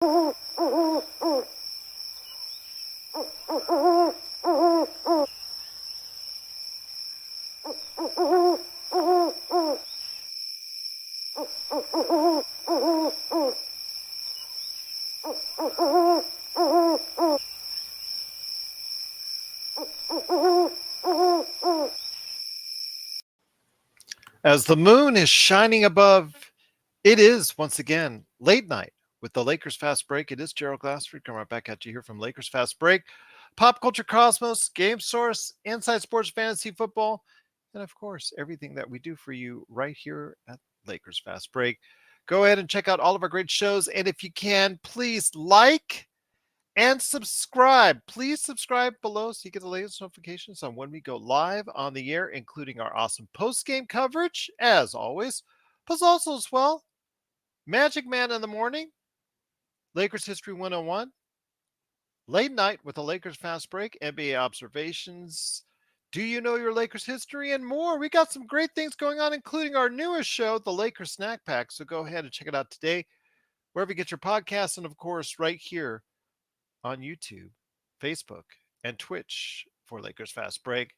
As the moon is shining above, it is once again late night with the Lakers Fast Break. It is Gerald Glassford coming right back at you here from Lakers Fast Break. Pop Culture Cosmos, Game Source, Inside Sports Fantasy Football, and of course, everything that we do for you right here at Lakers Fast Break. Go ahead and check out all of our great shows. And if you can, please like and subscribe. Please subscribe below so you get the latest notifications on when we go live on the air, including our awesome post-game coverage, as always. Plus also as well, Magic Man in the Morning, Lakers History 101, Late Night with the Lakers Fast Break, NBA Observations, Do You Know Your Lakers History, and more. We got some great things going on, including our newest show, the Lakers Snack Pack. So go ahead and check it out today, wherever you get your podcasts, and of course, right here on YouTube, Facebook, and Twitch for Lakers Fast Break.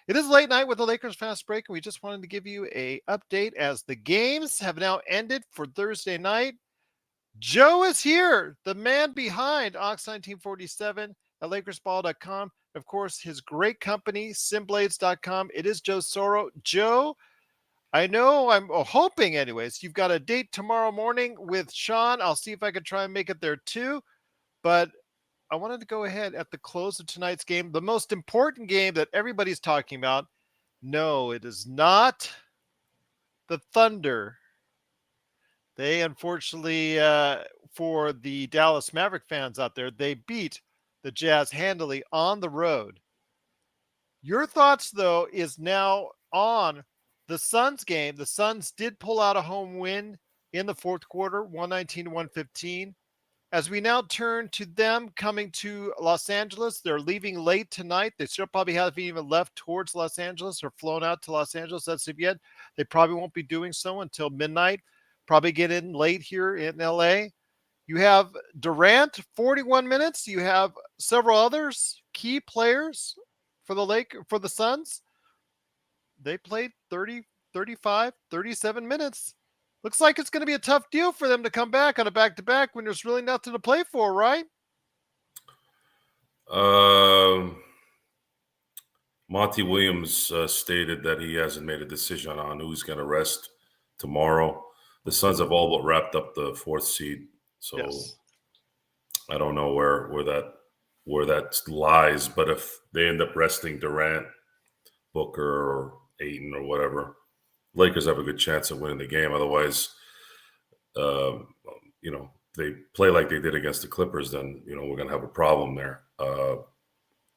It is late night with the Lakers Fast Break, and we just wanted to give you a update as the games have now ended for Thursday night. Joe is here, the man behind Ox 1947 at LakersBall.com. Of course, his great company, Simblades.com. It is Joe Soro. Joe, I know, I'm hoping anyways, you've got a date tomorrow morning with Sean. I'll see if I can try and make it there too. But I wanted to go ahead at the close of tonight's game, the most important game that everybody's talking about. No, it is not the Thunder. They unfortunately, for the Dallas Maverick fans out there, they beat the Jazz handily on the road. Your thoughts, though, is now on the Suns game. The Suns did pull out a home win in the fourth quarter, 119-115. As we now turn to them coming to Los Angeles, they're leaving late tonight. They still probably haven't even left towards Los Angeles or flown out to Los Angeles as of yet. They probably won't be doing so until midnight. Probably get in late here in LA. You have Durant, 41 minutes. You have several others, key players for the Suns. They played 30, 35, 37 minutes. Looks like it's going to be a tough deal for them to come back on a back-to-back when there's really nothing to play for, right? Monty Williams stated that he hasn't made a decision on who's going to rest tomorrow. The Suns have all but wrapped up the fourth seed, so yes. I don't know where that lies. But if they end up resting Durant, Booker, or Ayton, or whatever, Lakers have a good chance of winning the game. Otherwise, they play like they did against the Clippers, then, we're going to have a problem there.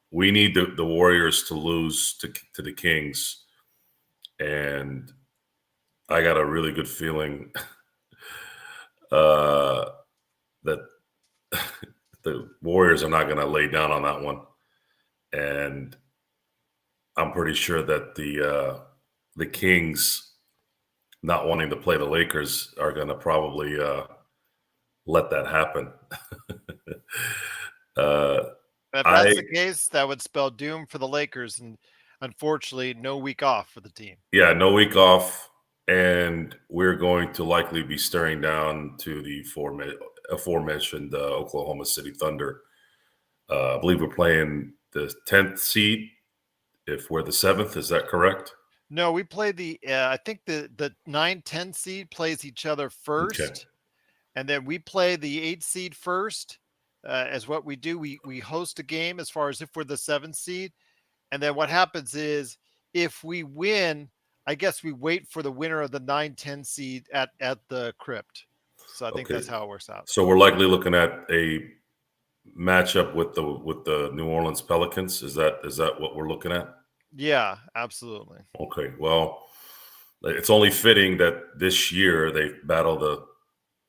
We need the Warriors to lose to the Kings. And I got a really good feeling that the Warriors are not going to lay down on that one. And I'm pretty sure that the Kings, not wanting to play the Lakers, are going to probably let that happen. If that's the case, that would spell doom for the Lakers, and unfortunately, no week off for the team. Yeah, no week off, and we're going to likely be staring down to the aforementioned Oklahoma City Thunder. I believe we're playing the 10th seed if we're the 7th. Is that correct? No, we play I think the 9-10 seed plays each other first. Okay. And then we play the 8 seed first, as what we do. We host a game as far as if we're the 7th seed. And then what happens is if we win, I guess we wait for the winner of the 9-10 seed at the crypt. So I think that's how it works out. So we're likely looking at a matchup with the New Orleans Pelicans. Is that what we're looking at? Yeah, absolutely. Okay. Well, it's only fitting that this year they battle the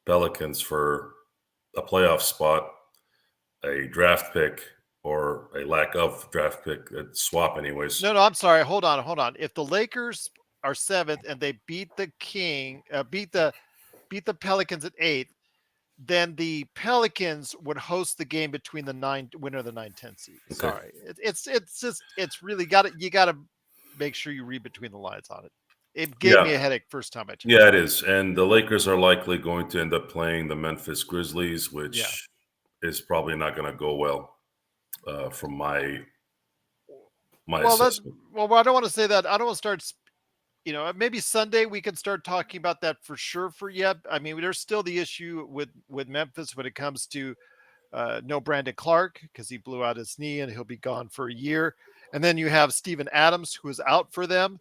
Pelicans for a playoff spot, a draft pick, or a lack of draft pick swap anyways. No, I'm sorry. Hold on. If the Lakers are 7th and they beat the Pelicans at 8th, then the Pelicans would host the game between the winner of the 9-10 seed. Okay. Sorry, it's really got to you got to make sure you read between the lines on it. It gave me a Yeah. headache first time I checked. Yeah, it is. And the Lakers are likely going to end up playing the Memphis Grizzlies, Yeah. which is probably not going to go well from my Well, that assessment. well, I don't want to say that. I don't want to start. Maybe Sunday we can start talking about that for sure. I mean, there's still the issue with Memphis when it comes to no Brandon Clark because he blew out his knee and he'll be gone for a year. And then you have Steven Adams who is out for them.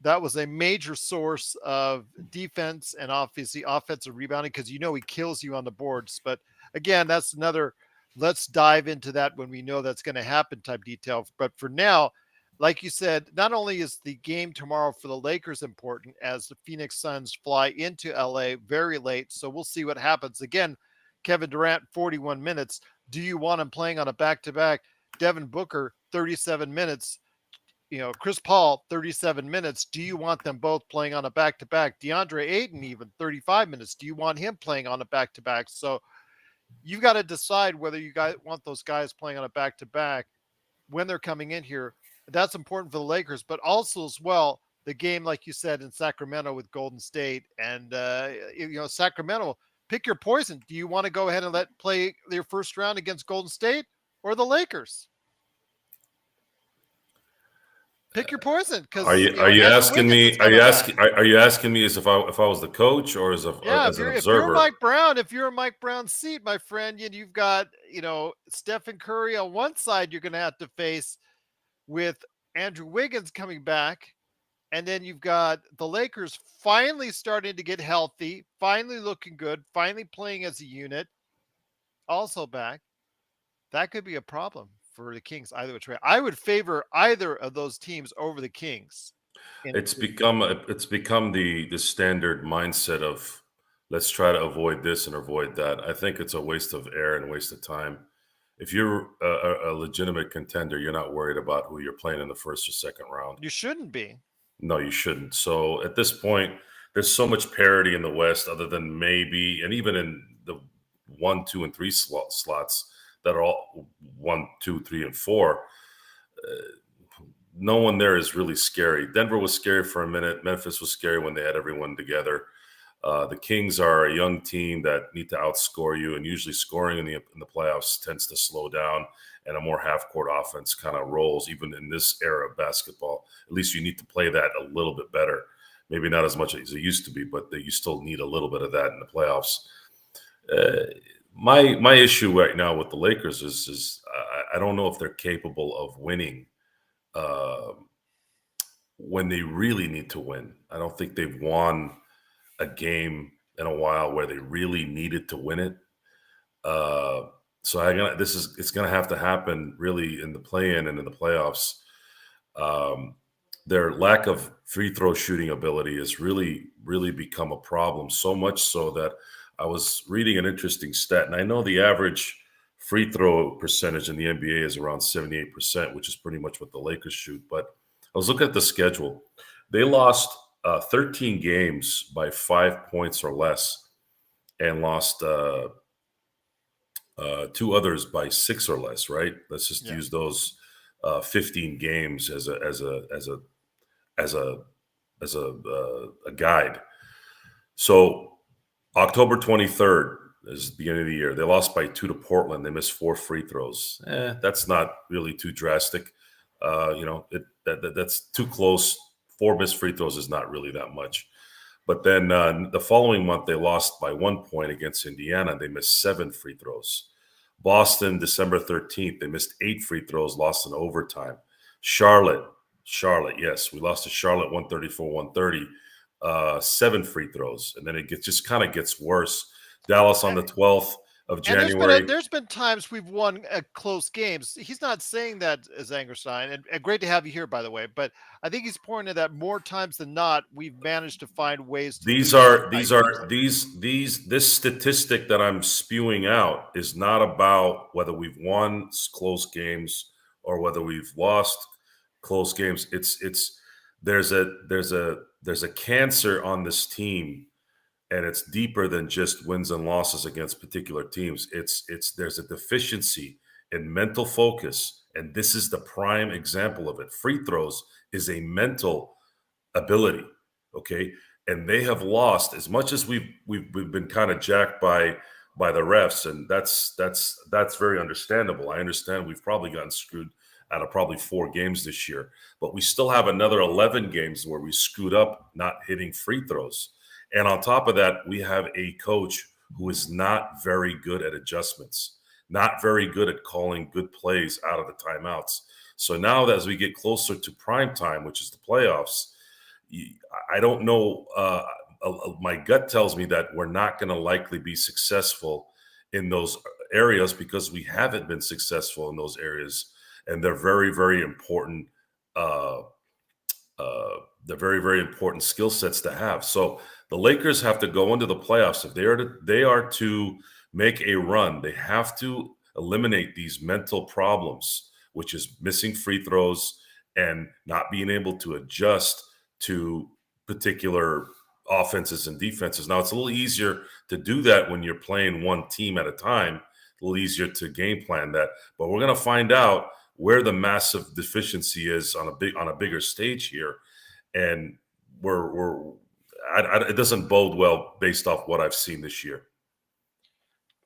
That was a major source of defense and obviously offensive rebounding because he kills you on the boards. But again, that's another let's dive into that when we know that's going to happen type detail. But for now, like you said, not only is the game tomorrow for the Lakers important as the Phoenix Suns fly into LA very late. So we'll see what happens. Again, Kevin Durant, 41 minutes. Do you want him playing on a back to back? Devin Booker, 37 minutes. Chris Paul, 37 minutes. Do you want them both playing on a back to back? DeAndre Ayton, even 35 minutes. Do you want him playing on a back to back? So you've got to decide whether you guys want those guys playing on a back to back when they're coming in here. That's important for the Lakers, but also as well, the game, like you said, in Sacramento with Golden State and, Sacramento, pick your poison. Do you want to go ahead and play your first round against Golden State or the Lakers? Pick your poison Are because you are you Andrew asking Wiggins is me? Are coming you back. asking? Are you asking me as if I was the coach or Yeah, as an if you're observer? Mike Brown, if you're in Mike Brown's seat, my friend, you've got Stephen Curry on one side. You're going to have to face with Andrew Wiggins coming back, and then you've got the Lakers finally starting to get healthy, finally looking good, finally playing as a unit, also back. That could be a problem for the Kings either which way. I would favor either of those teams over the Kings. It's become the standard mindset of let's try to avoid this and avoid that. I think it's a waste of air and waste of time. If you're a legitimate contender, you're not worried about who you're playing in the first or second round. You shouldn't be. No, you shouldn't. So at this point, there's so much parity in the West, other than maybe, and even in the 1, 2, and 3 slots that are all 1, 2, 3, and 4. No one there is really scary. Denver was scary for a minute. Memphis was scary when they had everyone together. The Kings are a young team that need to outscore you, and usually scoring in the playoffs tends to slow down, and a more half-court offense kind of rolls, even in this era of basketball. At least you need to play that a little bit better. Maybe not as much as it used to be, but you still need a little bit of that in the playoffs. My issue right now with the Lakers is I don't know if they're capable of winning when they really need to win. I don't think they've won a game in a while where they really needed to win it. So it's gonna have to happen really in the play-in and in the playoffs. Their lack of free throw shooting ability has really, really become a problem. So much so that I was reading an interesting stat, and I know the average free throw percentage in the NBA is around 78%, which is pretty much what the Lakers shoot. But I was looking at the schedule. They lost 13 games by 5 points or less, and lost 2 others by 6 or less. Right? Let's just use those 15 games as a guide. So October 23rd is the beginning of the year. They lost by 2 to Portland. They missed 4 free throws. That's not really too drastic. That's too close. 4 missed free throws is not really that much. But then the following month, they lost by 1 point against Indiana. They missed 7 free throws. Boston, December 13th, they missed 8 free throws, lost in overtime. Charlotte, yes, we lost to Charlotte 134-130, 7 free throws. And then it just kind of gets worse. Dallas on the 12th of January. There's been times we've won close games. He's not saying that, Zangerstein, and great to have you here, by the way. But I think he's pointing that more times than not, we've managed to find ways to. This statistic that I'm spewing out is not about whether we've won close games or whether we've lost close games. There's a cancer on this team and it's deeper than just wins and losses against particular teams. There's a deficiency in mental focus, and this is the prime example of it. Free throws is a mental ability, okay? And they have lost as much as we've been kind of jacked by the refs, and that's very understandable. I understand we've probably gotten screwed out of probably 4 games this year, but we still have another 11 games where we screwed up not hitting free throws. And on top of that, we have a coach who is not very good at adjustments, not very good at calling good plays out of the timeouts. So now as we get closer to prime time, which is the playoffs, I don't know. My gut tells me that we're not going to likely be successful in those areas because we haven't been successful in those areas, and they're very, very important. Uh, they're very, very important skill sets to have. So the Lakers have to go into the playoffs. If they are to make a run, they have to eliminate these mental problems, which is missing free throws and not being able to adjust to particular offenses and defenses. Now, it's a little easier to do that when you're playing one team at a time, a little easier to game plan that. But we're going to find out where the massive deficiency is on a bigger stage here. And it doesn't bode well based off what I've seen this year.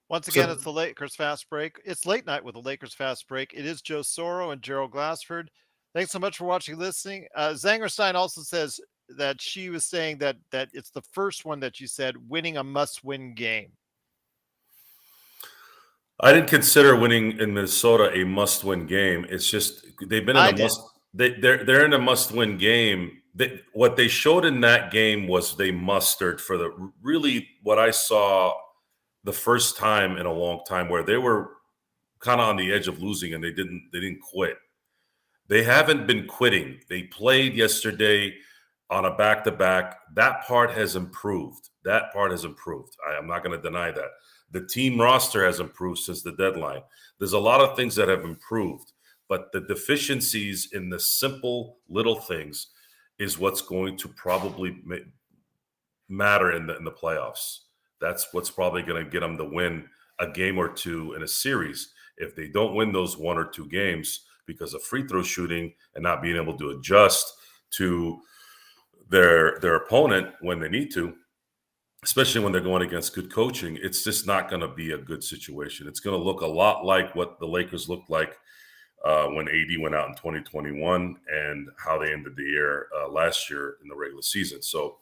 Once again, it's the Lakers Fast Break. It's late night with the Lakers Fast Break. It is Joe Soro and Gerald Glassford. Thanks so much for watching and listening. Zangerstein also says that she was saying that it's the first one that you said winning a must-win game. I didn't consider winning in Minnesota a must-win game. It's just they've been in they're in a must-win game. What they showed in that game was they mustered for what I saw the first time in a long time where they were kind of on the edge of losing and they didn't quit. They haven't been quitting. They played yesterday on a back-to-back. That part has improved. I am not going to deny that. The team roster has improved since the deadline. There's a lot of things that have improved, but the deficiencies in the simple little things is what's going to probably matter in the playoffs. That's what's probably going to get them to win a game or two in a series. If they don't win those 1 or 2 games because of free throw shooting and not being able to adjust to their opponent when they need to, especially when they're going against good coaching, it's just not going to be a good situation. It's going to look a lot like what the Lakers looked like when AD went out in 2021 and how they ended the year last year in the regular season. So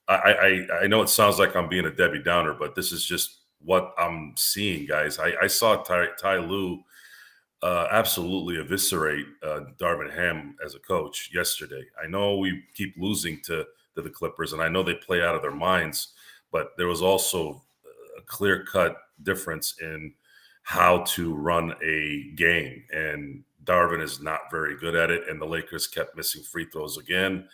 I know it sounds like I'm being a Debbie Downer, but this is just what I'm seeing, guys. I saw Ty Lue absolutely eviscerate Darvin Ham as a coach yesterday. I know we keep losing to the Clippers, and I know they play out of their minds, but there was also a clear-cut difference in how to run a game, and Darvin is not very good at it, and the Lakers kept missing free throws again.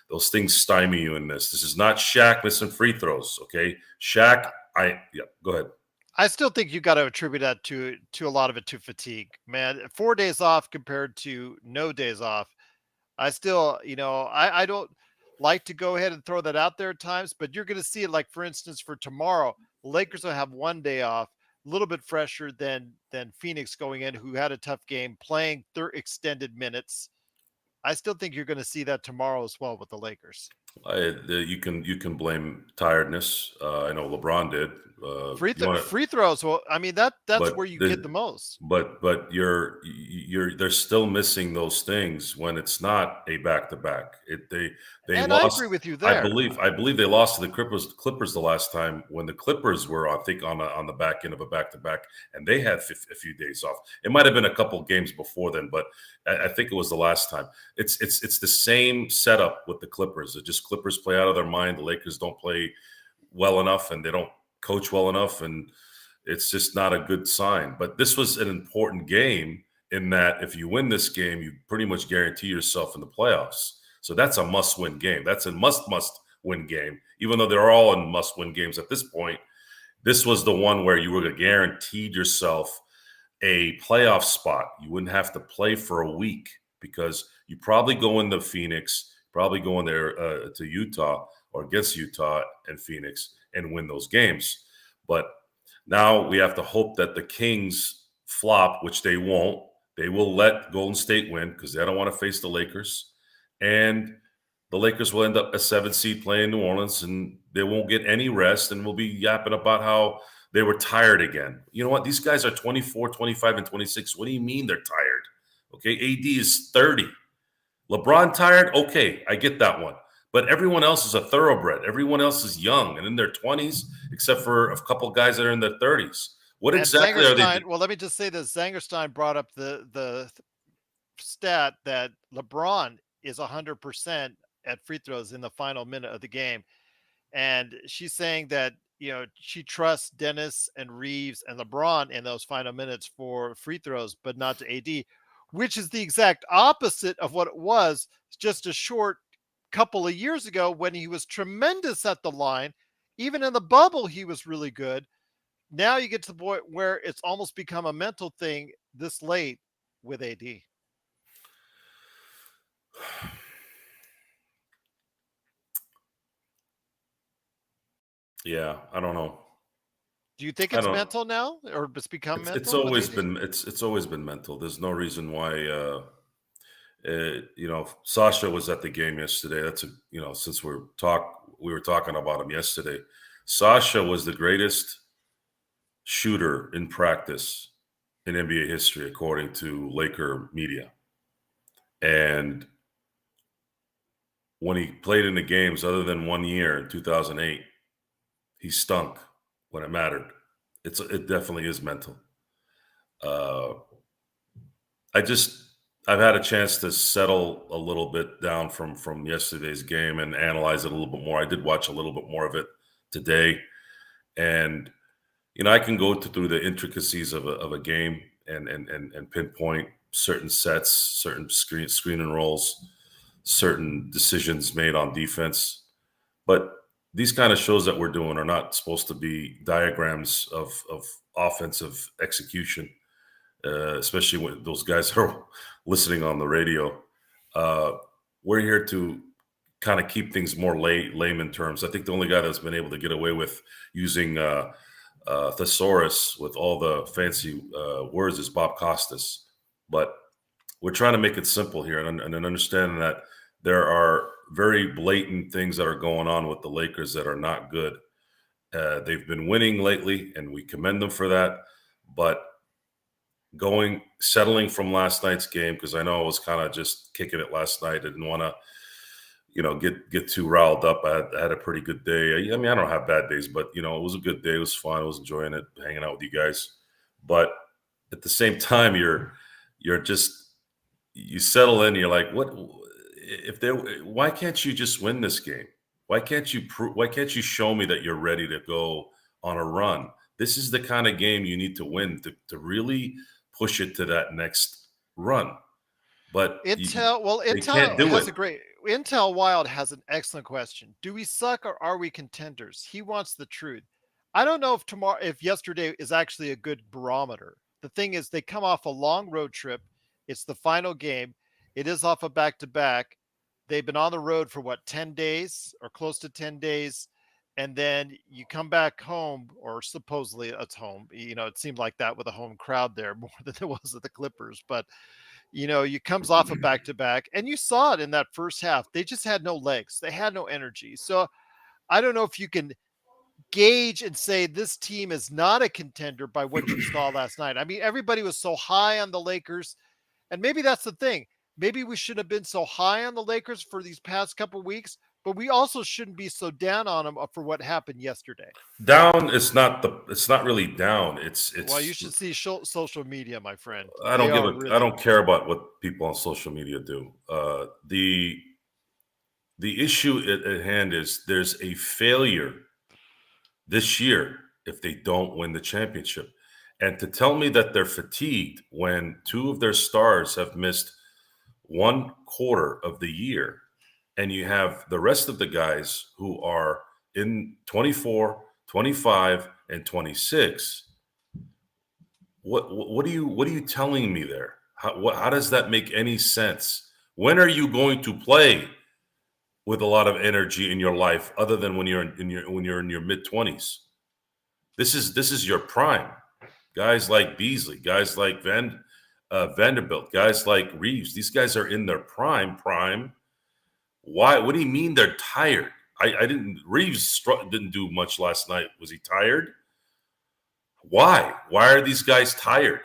Those things stymie you in this. This is not Shaq missing free throws, okay? Go ahead. I still think you got to attribute that to a lot of it to fatigue, man. 4 days off compared to no days off. I still, I don't like to go ahead and throw that out there at times, but you're going to see it. Like, for instance, for tomorrow, the Lakers will have 1 day off, a little bit fresher than Phoenix going in, who had a tough game, playing their extended minutes. I still think you're going to see that tomorrow as well with the Lakers. You can blame tiredness. I know LeBron did. Free throws. Well, I mean that's where you get the most. But they're still missing those things when it's not a back-to-back. They and lost. I agree with you there. I believe they lost to the Clippers the last time when the Clippers were, I think, on the back end of a back-to-back, and they had a few days off. It might have been a couple games before then, but I think it was the last time. It's the same setup with the Clippers. It just Clippers play out of their mind. The Lakers don't play well enough, and they don't coach well enough, and it's just not a good sign. But this was an important game in that if you win this game, you pretty much guarantee yourself in the playoffs. So that's a must-win game. That's a must-win game, even though they're all in must-win games at this point. This was the one where you were guaranteed yourself a playoff spot. You wouldn't have to play for a week because you probably go into Phoenix, probably go in there to Utah or against Utah and Phoenix, and win those games. But now we have to hope that the Kings flop, which they won't. They will let Golden State win because they don't want to face the Lakers. And the Lakers will end up a 7 seed playing New Orleans, and they won't get any rest, and we'll be yapping about how they were tired again. You know what? These guys are 24, 25, and 26. What do you mean they're tired? Okay, AD is 30. LeBron tired? Okay, I get that one. But everyone else is a thoroughbred. Everyone else is young and in their 20s, except for a couple guys that are in their 30s. What And exactly are they doing? Well, let me just say this. Zangerstein brought up the stat that LeBron is 100% at free throws in the final minute of the game. And she's saying that, she trusts Dennis and Reeves and LeBron in those final minutes for free throws, but not to AD, which is the exact opposite of what it was just a short couple of years ago when he was tremendous at the line. Even in the bubble, he was really good. Now you get to the point where it's almost become a mental thing this late with AD. Yeah, I don't know. Do you think I it's don't. mental now, or it's become It's mental with always AD? been it's always been mental. There's no reason why. Sasha was at the game yesterday. That's since we were talking about him yesterday. Sasha was the greatest shooter in practice in NBA history, according to Laker media. And when he played in the games, other than 1 year in 2008, he stunk when it mattered. It definitely is mental. Uh, I've had a chance to settle a little bit down from yesterday's game and analyze it a little bit more. I did watch a little bit more of it today, and I can go through the intricacies of a game and pinpoint certain sets, certain screen and rolls, certain decisions made on defense. But these kind of shows that we're doing are not supposed to be diagrams of offensive execution, especially when those guys are listening on the radio. Uh, we're here to kind of keep things more layman terms. I think the only guy that's been able to get away with using thesaurus with all the fancy words is Bob Costas. But we're trying to make it simple here and understanding that there are very blatant things that are going on with the Lakers that are not good. They've been winning lately, and we commend them for that. But settling from last night's game, because I know I was kind of just kicking it last night. I didn't want to, get too riled up. I had a pretty good day. I mean, I don't have bad days, but it was a good day. It was fun. I was enjoying it, hanging out with you guys. But at the same time, you settle in. You're like, what? Why can't you just win this game? Why can't you show me that you're ready to go on a run? This is the kind of game you need to win to really push it to that next run. But they can't do it. Intel Wild has an excellent question. Do we suck or are we contenders? He wants the truth. I don't know if yesterday is actually a good barometer. The thing is, they come off a long road trip. It's the final game. It is off a back-to-back. They've been on the road for 10 days or close to 10 days. And then you come back home, or supposedly it's home. It seemed like that with a home crowd there more than it was at the Clippers. But you comes off a back-to-back, and you saw it in that first half. They just had no legs. They had no energy. So I don't know if you can gauge and say this team is not a contender by what you saw last night. I mean, everybody was so high on the Lakers, and maybe that's the thing. Maybe we shouldn't have been so high on the Lakers for these past couple weeks, but we also shouldn't be so down on them for what happened yesterday. Down is not it's not really down. It's Well, you should see social media, my friend. I They don't are I really don't care about what people on social media do. The issue at hand is there's a failure this year if they don't win the championship. And to tell me that they're fatigued when two of their stars have missed 1/4 of the year, and you have the rest of the guys who are in 24, 25, and 26. What are you telling me there? How does that make any sense? When are you going to play with a lot of energy in your life, other than when you're in your mid-20s. This is your prime. Guys like Beasley, guys like Vanderbilt, guys like Reeves. These guys are in their prime. Why? What do you mean they're tired? I didn't. Reeves didn't do much last night. Was he tired? Why? Why are these guys tired?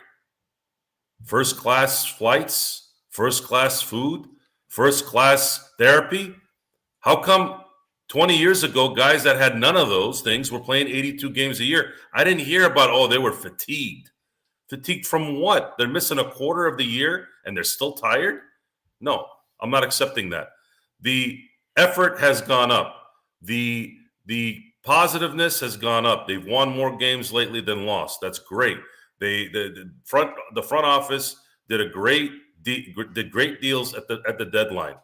First class flights, first class food, first class therapy. How come 20 years ago, guys that had none of those things were playing 82 games a year? I didn't hear about, oh, they were fatigued. Fatigued from what? They're missing a quarter of the year and they're still tired? No, I'm not accepting that. The effort has gone up. The positiveness has gone up. They've won more games lately than lost. That's great. The front office did great deals at the deadline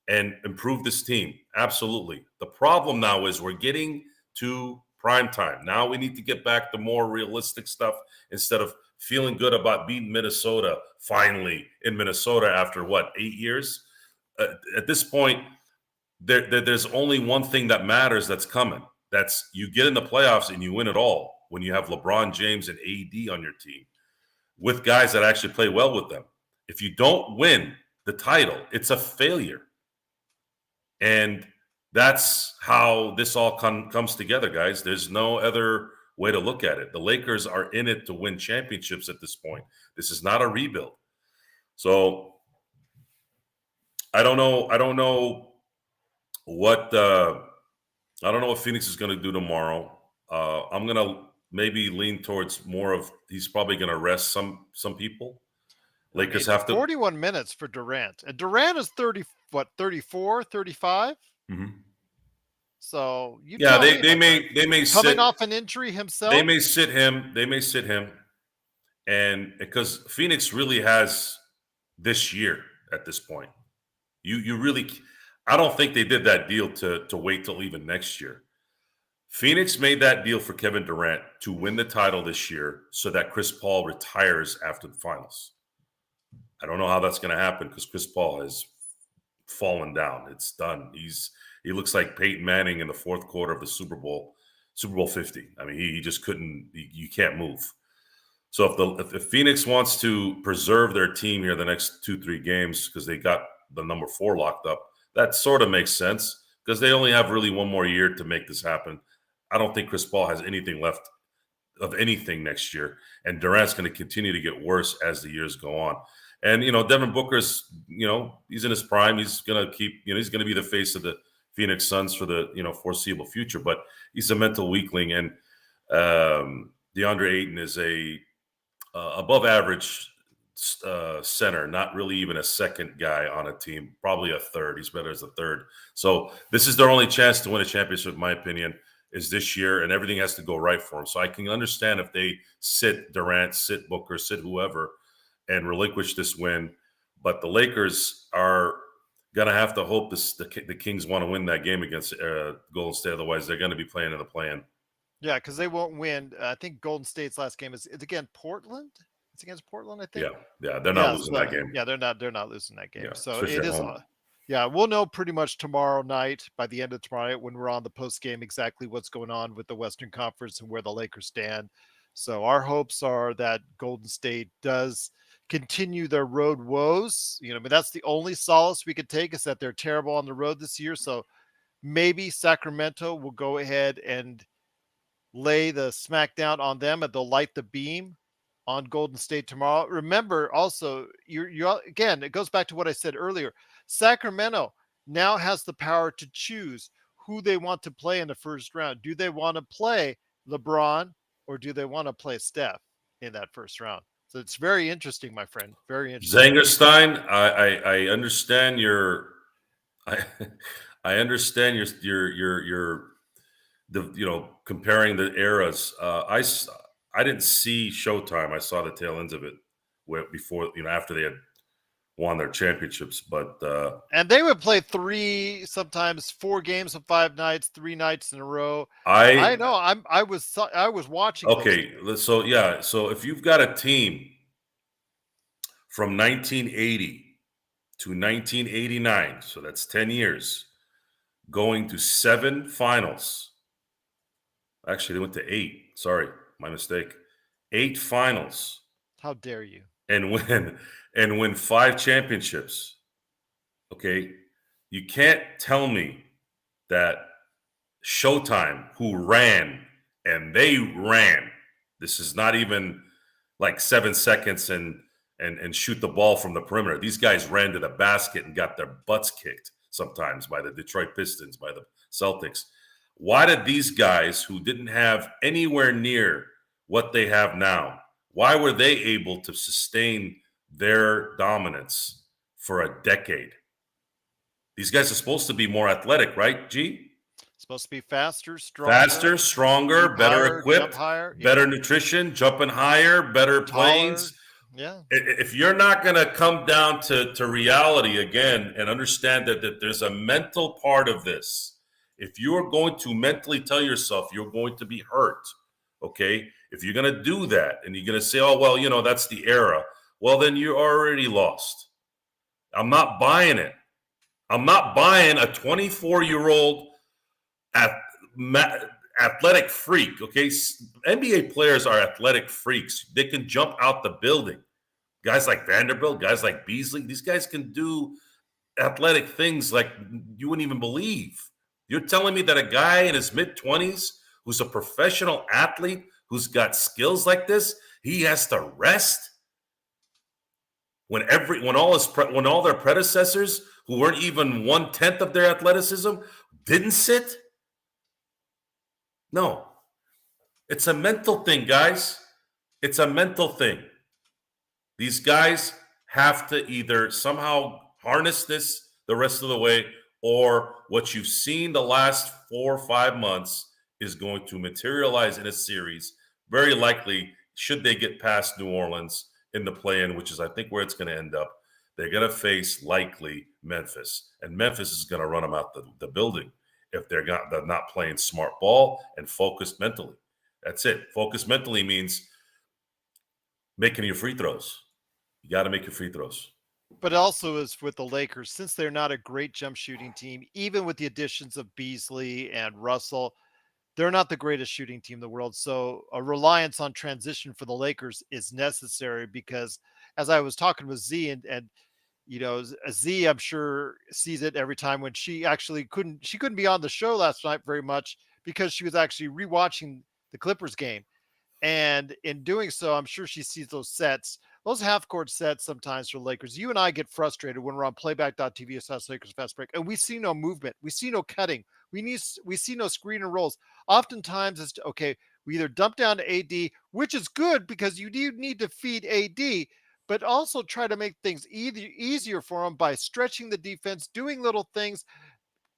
and improved this team. Absolutely. The problem now is we're getting to prime time. Now we need to get back to more realistic stuff instead of feeling good about beating Minnesota finally in Minnesota after 8 years? At this point, there's only one thing that matters that's coming. That's you get in the playoffs and you win it all when you have LeBron James and AD on your team with guys that actually play well with them. If you don't win the title, it's a failure. And that's how this all comes together, guys. There's no other way to look at it. The Lakers are in it to win championships at this point. This is not a rebuild. So I don't know what Phoenix is going to do tomorrow. I'm going to maybe lean towards more of he's probably going to rest some people. Lakers have to 41 minutes for Durant. And Durant is 34, 35? Mm-hmm. So they may coming off an injury himself. They may sit him, and because Phoenix really has this year at this point. You really, I don't think they did that deal to wait till even next year. Phoenix made that deal for Kevin Durant to win the title this year so that Chris Paul retires after the finals. I don't know how that's going to happen because Chris Paul has fallen down. It's done. He looks like Peyton Manning in the fourth quarter of the Super Bowl 50. I mean, he just couldn't. You can't move. So if Phoenix wants to preserve their team here the next 2-3 games because they got the number 4 locked up, that sort of makes sense because they only have really one more year to make this happen. I don't think Chris Paul has anything left of anything next year, and Durant's going to continue to get worse as the years go on. And Devin Booker's, he's in his prime. He's going to keep, he's going to be the face of the Phoenix Suns for the foreseeable future. But he's a mental weakling, and DeAndre Ayton is a above average center, not really even a second guy on a team, probably a third. He's better as a third. So this is their only chance to win a championship, in my opinion, is this year, and everything has to go right for them. So I can understand if they sit Durant, sit Booker, sit whoever, and relinquish this win. But the Lakers are going to have to hope the Kings want to win that game against Golden State. Otherwise, they're going to be playing in the play-in. Yeah, because they won't win. I think Golden State's last game is again Portland. It's against Portland, I think. Yeah, they're not losing that game. Yeah, they're not losing that game. Yeah, so it is. Yeah, we'll know pretty much tomorrow night, by the end of tomorrow night, when we're on the post game, exactly what's going on with the Western Conference and where the Lakers stand. So our hopes are that Golden State does continue their road woes. But that's the only solace we could take is that they're terrible on the road this year. So maybe Sacramento will go ahead and lay the smackdown on them, and they'll light the beam on Golden State tomorrow. Remember, also, you again, it goes back to what I said earlier. Sacramento now has the power to choose who they want to play in the first round. Do they want to play LeBron or do they want to play Steph in that first round? So it's very interesting, my friend. Very interesting. Zangerstein, I understand your, I understand your comparing the eras. I didn't see Showtime. I saw the tail ends of it before, after they had won their championships. But and they would play 3, sometimes 4 games of 5 nights, 3 nights in a row. I know. I was watching. Okay, so if you've got a team from 1980 to 1989, so that's 10 years, going to 7 finals. Actually, they went to 8. Sorry, my mistake. 8 finals How dare you? and win 5 championships. Okay? You can't tell me that Showtime, who ran and they ran. This is not even like 7 seconds and shoot the ball from the perimeter. These guys ran to the basket and got their butts kicked sometimes by the Detroit Pistons, by the Celtics. Why did these guys who didn't have anywhere near what they have now, why were they able to sustain their dominance for a decade? These guys are supposed to be more athletic, right, G? Supposed to be faster, Faster, stronger, stronger, leap better higher, jump equipped, higher. better Yeah, nutrition, jumping higher, better taller. planes. Yeah, If you're not going to come down to reality again and understand that there's a mental part of this, if you're going to mentally tell yourself you're going to be hurt, okay, if you're going to do that and you're going to say, oh, well, that's the era, well, then you're already lost. I'm not buying it. I'm not buying a 24-year-old athletic freak, okay? NBA players are athletic freaks. They can jump out the building. Guys like Vanderbilt, guys like Beasley, these guys can do athletic things like you wouldn't even believe. You're telling me that a guy in his mid-20s who's a professional athlete, who's got skills like this, he has to rest when all their predecessors who weren't even 1/10 of their athleticism didn't sit? No. It's a mental thing, guys. It's a mental thing. These guys have to either somehow harness this the rest of the way, or what you've seen the last 4 or 5 months is going to materialize in a series. Very likely, should they get past New Orleans in the play-in, which is I think where it's going to end up, they're going to face likely Memphis, and Memphis is going to run them out the building if they're not playing smart ball and focused mentally. That's it. Focused mentally means making your free throws. You got to make your free throws. but also is with the Lakers, since they're not a great jump shooting team, even with the additions of Beasley and Russell, they're not the greatest shooting team in the world. So a reliance on transition for the Lakers is necessary because, as I was talking with Z and Z, I'm sure sees it every time when she couldn't be on the show last night very much because she was actually rewatching the Clippers game. And in doing so, I'm sure she sees those sets, those half court sets sometimes for Lakers. You and I get frustrated when we're on playback.tv/Lakers Fast Break and we see no movement. We see no cutting. We see no screen and rolls. Oftentimes it's okay. We either dump down to AD, which is good because you do need to feed AD, but also try to make things easier for them by stretching the defense, doing little things,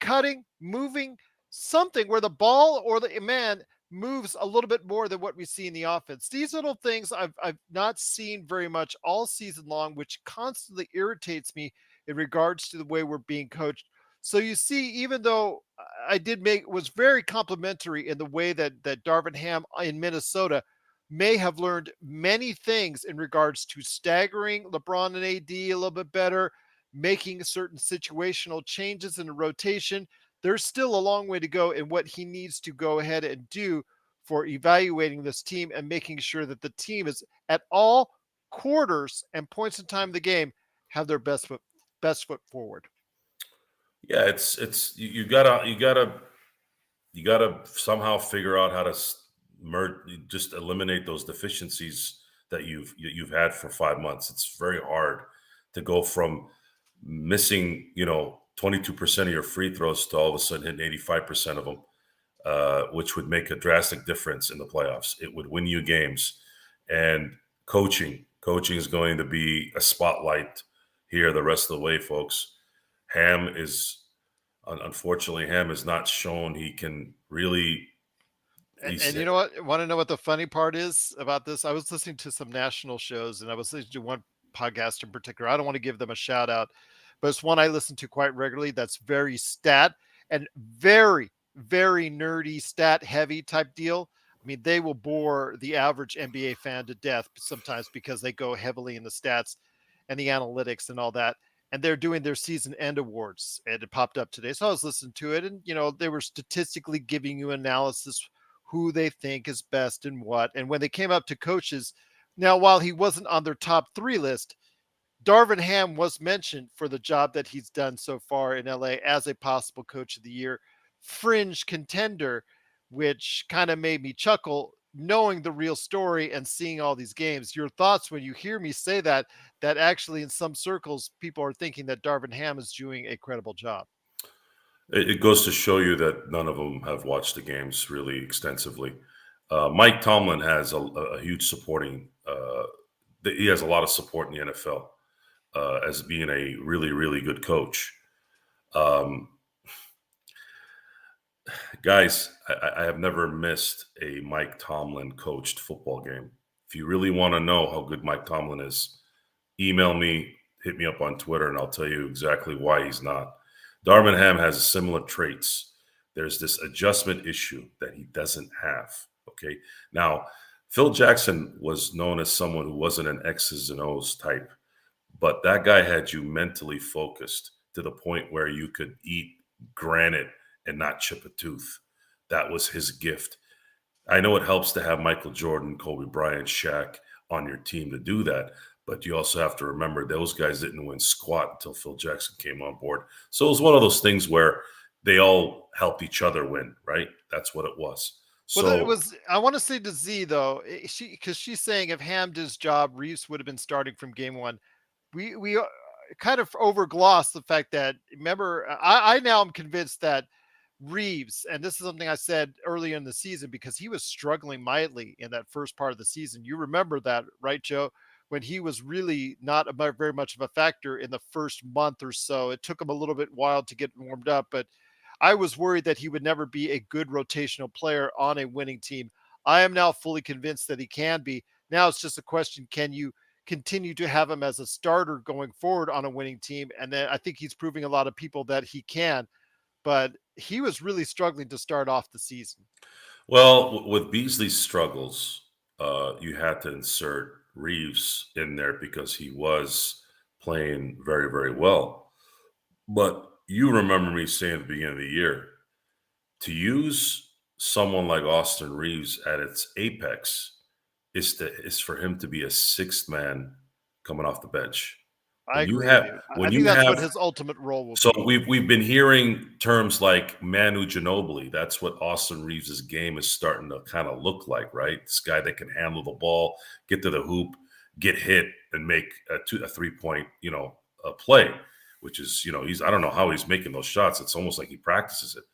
cutting, moving, something where the ball or the man moves a little bit more than what we see in the offense. These little things I've not seen very much all season long, which constantly irritates me in regards to the way we're being coached. So you see, even though I did make was very complimentary in the way that Darvin Ham in Minnesota may have learned many things in regards to staggering LeBron and AD a little bit better, making certain situational changes in the rotation. There's still a long way to go in what he needs to go ahead and do for evaluating this team and making sure that the team is at all quarters and points in time of the game have their best foot forward. Yeah, it's you gotta somehow figure out how to just eliminate those deficiencies that you've had for 5 months. It's very hard to go from missing 22% of your free throws to all of a sudden hitting 85% of them, which would make a drastic difference in the playoffs. It would win you games. And coaching is going to be a spotlight here the rest of the way, folks. Unfortunately, Ham has not shown he can really. And you know what? Want to know what the funny part is about this? I was listening to some national shows and I was listening to one podcast in particular. I don't want to give them a shout out, but it's one I listen to quite regularly that's very stat and very, very nerdy, stat heavy type deal. I mean, they will bore the average NBA fan to death sometimes because they go heavily in the stats and the analytics and all that. and they're doing their season end awards, and it popped up today. So I was listening to it, and they were statistically giving you analysis who they think is best and what. And when they came up to coaches, now while he wasn't on their top 3 list, Darvin Ham was mentioned for the job that he's done so far in LA as a possible coach of the year, fringe contender, which kind of made me chuckle knowing the real story and seeing all these games. Your thoughts when you hear me say that actually in some circles people are thinking that Darvin Ham is doing a credible job. It goes to show you that none of them have watched the games really extensively. Mike Tomlin has a huge supporting. He has a lot of support in the NFL as being a really, really good coach. Um, Guys, I have never missed a Mike Tomlin coached football game. If you really want to know how good Mike Tomlin is, email me, hit me up on Twitter, and I'll tell you exactly why he's not. Darvin Ham has similar traits. There's this adjustment issue that he doesn't have. Okay. Now, Phil Jackson was known as someone who wasn't an X's and O's type, but that guy had you mentally focused to the point where you could eat granite and not chip a tooth. That was his gift. I know it helps to have Michael Jordan, Kobe Bryant, Shaq on your team to do that, but you also have to remember those guys didn't win squat until Phil Jackson came on board. So it was one of those things where they all helped each other win, right? That's what it was. Well, it So, was. I want to say to Z though, because she's saying if Ham did his job, Reeves would have been starting from game one. We kind of overgloss the fact that remember I now am convinced that Reeves, and this is something I said earlier in the season because he was struggling mightily in that first part of the season. You remember that, right, Joe? When he was really not very much of a factor in the first month or so. It took him a little bit while to get warmed up, but I was worried that he would never be a good rotational player on a winning team. I am now fully convinced that he can be. Now it's just a question, can you continue to have him as a starter going forward on a winning team? And then I think he's proving a lot of people that he can, but he was really struggling to start off the season. well, with Beasley's struggles, you had to insert Reeves in there because he was playing very, very well. But you remember me saying at the beginning of the year, to use someone like Austin Reeves at its apex is for him to be a sixth man coming off the bench. I When you agree with have you. I when think you that's what have his ultimate role will so be. we've been hearing terms like Manu Ginobili. That's what Austin Reeves' game is starting to kind of look like, right? This guy that can handle the ball, get to the hoop, get hit, and make a 3-point, a play. Which is, I don't know how he's making those shots. It's almost like he practices it.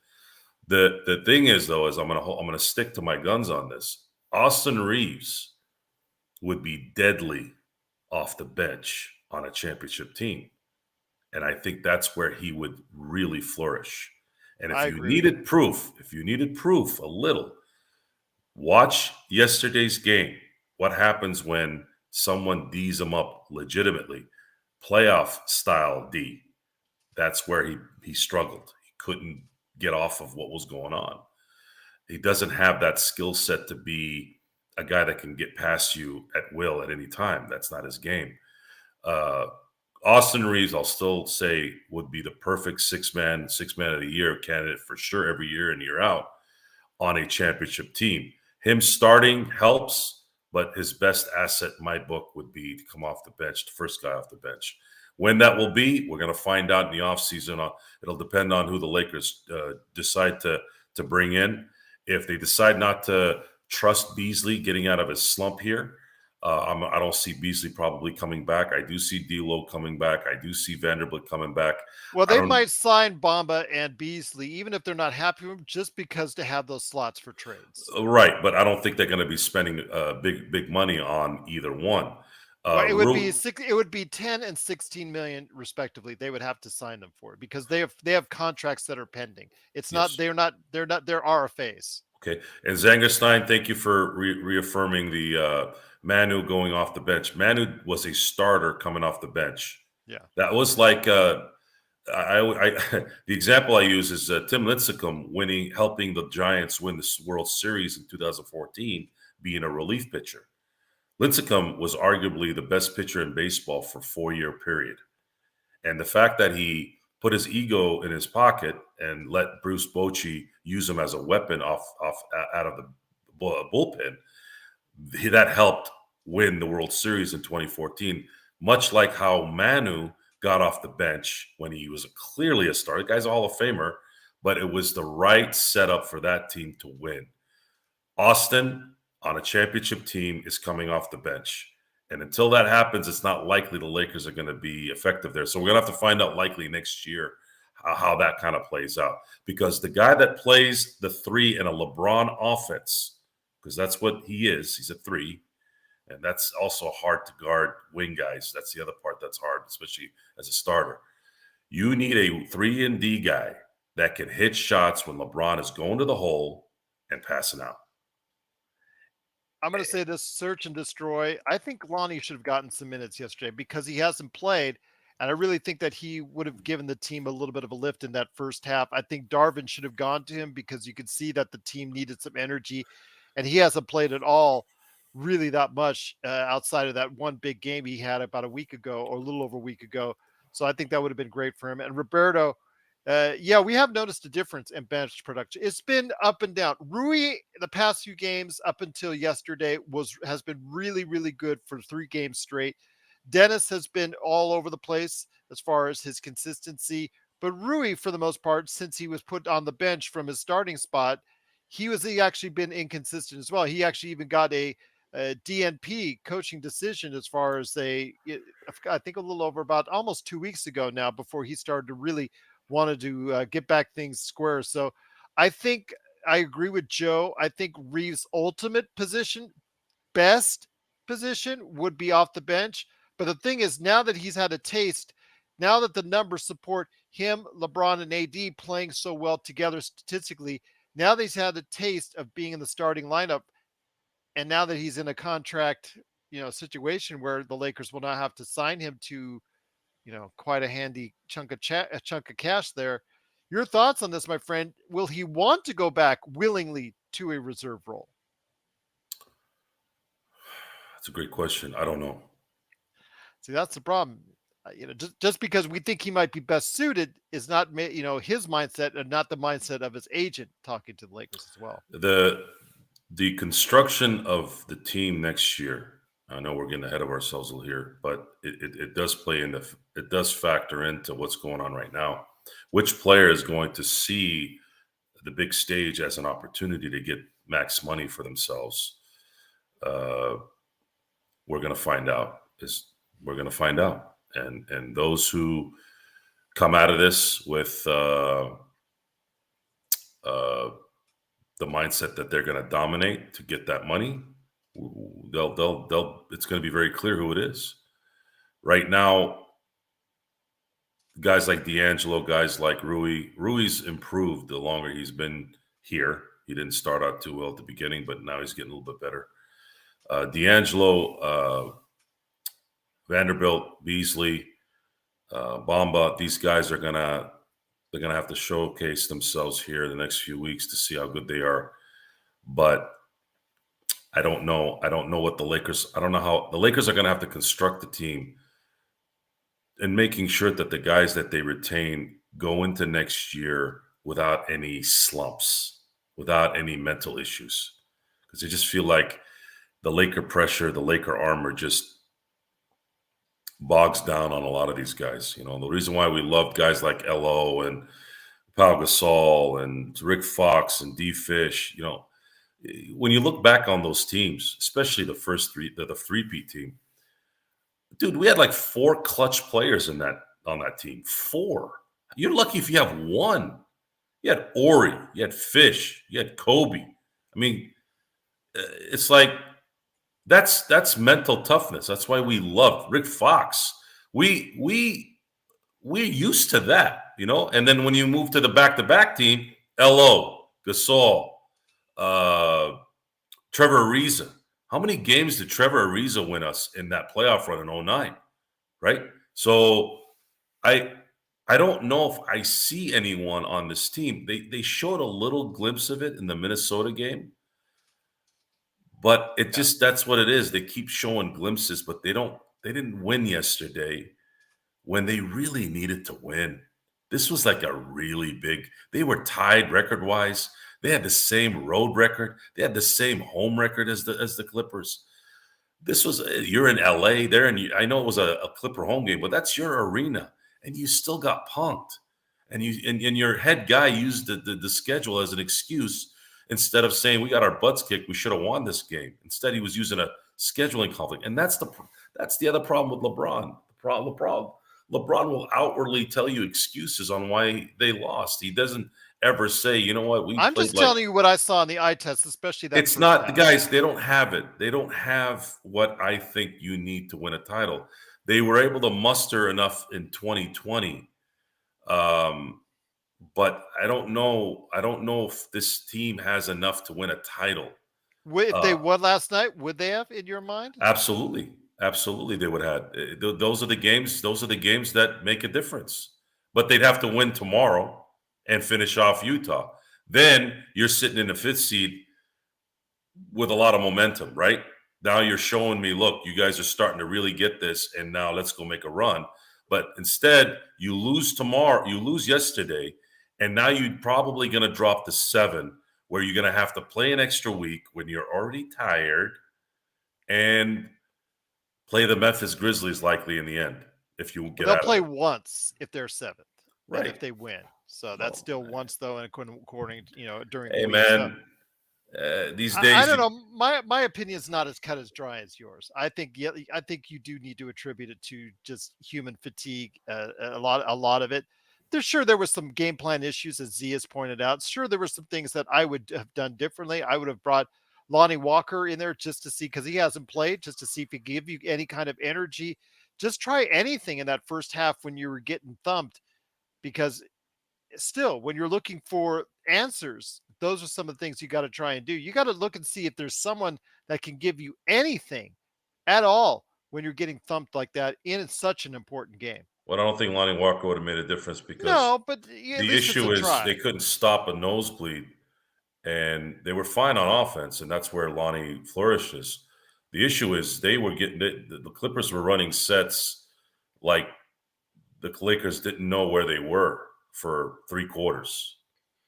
The thing is, though, is I'm gonna stick to my guns on this. Austin Reeves would be deadly off the bench on a championship team. And I think that's where he would really flourish. And I agree with you. if you needed proof a little, watch yesterday's game. What happens when someone D's him up legitimately? Playoff style D. That's where he struggled. He couldn't get off of what was going on. He doesn't have that skill set to be a guy that can get past you at will at any time. That's not his game. Uh, Austin Reeves, I'll still say, would be the perfect six man of the year candidate for sure every year in, year out on a championship team. Him starting helps, but his best asset in my book would be to come off the bench, the first guy off the bench. When that will be, we're going to find out in the offseason. It'll depend on who the Lakers decide to bring in. If they decide not to trust Beasley getting out of his slump here, I don't see Beasley probably coming back. I do see D'Lo coming back. I do see Vanderbilt coming back. Well, I they don't. might sign Bamba and Beasley, even if they're not happy with him, just because to have those slots for trades. Right, but I don't think they're going to be spending big money on either one. Well, it would be Ru- six. It would be 10 and 16 million respectively. They would have to sign them for it because they have contracts that are pending. It's not. yes. They're not. They're RFAs. Okay. And Zangerstein, thank you for reaffirming the Manu going off the bench. Manu was a starter coming off the bench. Yeah. That was like the example I use is Tim Lincecum helping the Giants win the World Series in 2014, being a relief pitcher. Lincecum was arguably the best pitcher in baseball for a 4-year period. And the fact that he put his ego in his pocket and let Bruce Bochy use him as a weapon out of the bullpen, that helped win the World Series in 2014, much like how Manu got off the bench when he was clearly a star. The guy's a Hall of Famer, but it was the right setup for that team to win. Austin, on a championship team, is coming off the bench. And until that happens, it's not likely the Lakers are going to be effective there. So we're going to have to find out likely next year how that kind of plays out. Because the guy that plays the three in a LeBron offense, because that's what he is, he's a three, and that's also hard to guard wing guys. That's the other part that's hard, especially as a starter. You need a 3-and-D guy that can hit shots when LeBron is going to the hole and passing out. I'm going to say this: search and destroy. I think Lonnie should have gotten some minutes yesterday because he hasn't played. And I really think that he would have given the team a little bit of a lift in that first half. I think Darvin should have gone to him because you could see that the team needed some energy. And he hasn't played at all really that much outside of that one big game he had about a week ago or a little over a week ago. So I think that would have been great for him. And Roberto, yeah, we have noticed a difference in bench production. It's been up and down. Rui, the past few games up until yesterday, has been really, really good for 3 games straight. Dennis has been all over the place as far as his consistency, but Rui, for the most part, since he was put on the bench from his starting spot, he actually been inconsistent as well. He actually even got a DNP coaching decision as far as I think a little over about almost 2 weeks ago now, before he started to really wanted to get back things square. So I think I agree with Joe. I think Reeves' ultimate best position would be off the bench. But the thing is, now that he's had a taste, now that the numbers support him, LeBron, and AD playing so well together statistically, now that he's had a taste of being in the starting lineup, and now that he's in a contract, situation where the Lakers will not have to sign him to, quite a handy chunk of cash there. Your thoughts on this, my friend? Will he want to go back willingly to a reserve role? That's a great question. I don't know. See, that's the problem. Just because we think he might be best suited is not, his mindset and not the mindset of his agent talking to the Lakers as well. The construction of the team next year, I know we're getting ahead of ourselves a little here, but it does it does factor into what's going on right now. Which player is going to see the big stage as an opportunity to get max money for themselves? We're going to find out. We're going to find out. And those who come out of this with the mindset that they're going to dominate to get that money, it's going to be very clear who it is. Right now, guys like D'Angelo, guys like Rui's improved the longer he's been here. He didn't start out too well at the beginning, but now he's getting a little bit better. D'Angelo, Vanderbilt, Beasley, Bamba, these guys they're gonna have to showcase themselves here in the next few weeks to see how good they are. But I don't know. I don't know what the Lakers. I don't know how the Lakers are going to have to construct the team and making sure that the guys that they retain go into next year without any slumps, without any mental issues, because I just feel like the Laker pressure, the Laker armor just bogs down on a lot of these guys. The reason why we loved guys like LO and Pau Gasol and Rick Fox and D Fish, when you look back on those teams, especially the first three, the three-peat team, dude, we had like 4 clutch players on that team. 4. You're lucky if you have 1. You had Ori, you had Fish, you had Kobe. I mean, it's like that's mental toughness. That's why we loved Rick Fox. We're used to that, And then when you move to the back-to-back team, LO, Gasol, Trevor Ariza. How many games did Trevor Ariza win us in that playoff run in 2009? Right? So I don't know if I see anyone on this team. They showed a little glimpse of it in the Minnesota game. But that's what it is. They keep showing glimpses, but they didn't win yesterday when they really needed to win. This was like a really big, they were tied record-wise. They had the same road record. They had the same home record as the Clippers. This was, you're in LA there, and I know it was a Clipper home game, but that's your arena, and you still got punked. And your head guy used the schedule as an excuse instead of saying we got our butts kicked, we should have won this game. Instead, he was using a scheduling conflict, and that's the other problem with LeBron. LeBron will outwardly tell you excuses on why they lost. He doesn't ever say, you know what, I'm just telling you what I saw in the eye test, especially that. It's not the guys. They don't have it. They don't have what I think you need to win a title. They were able to muster enough in 2020. But I don't know. I don't know if this team has enough to win a title. If they won last night, would they have, in your mind? Absolutely. Absolutely, they would have. Those are the games. Those are the games that make a difference. But they'd have to win tomorrow and finish off Utah. Then you're sitting in the 5th seed with a lot of momentum, right? Now you're showing me, look, you guys are starting to really get this, and now let's go make a run. But instead, you lose tomorrow. You lose yesterday, and now you're probably going to drop to 7, where you're going to have to play an extra week when you're already tired and play the Memphis Grizzlies likely in the end if you get They'll out play of it. once if they're 7th, Right. if they win. So that's still once, though, and according during Hey, the week. man, these days I don't know. My opinion is not as cut as dry as yours. I think you do need to attribute it to just human fatigue. A lot of it. There was some game plan issues, as Z has pointed out. Sure, there were some things that I would have done differently. I would have brought Lonnie Walker in there just to see, because he hasn't played, just to see if he give you any kind of energy. Just try anything in that first half when you were getting thumped, because still, when you're looking for answers, those are some of the things you got to try and do. You got to look and see if there's someone that can give you anything at all when you're getting thumped like that in such an important game. Well, I don't think Lonnie Walker would have made a difference because No, but at the least it's issue a is try. they couldn't stop a nosebleed, and they were fine on offense, and that's where Lonnie flourishes. The issue is they were getting the Clippers were running sets like the Lakers didn't know where they were for 3 quarters.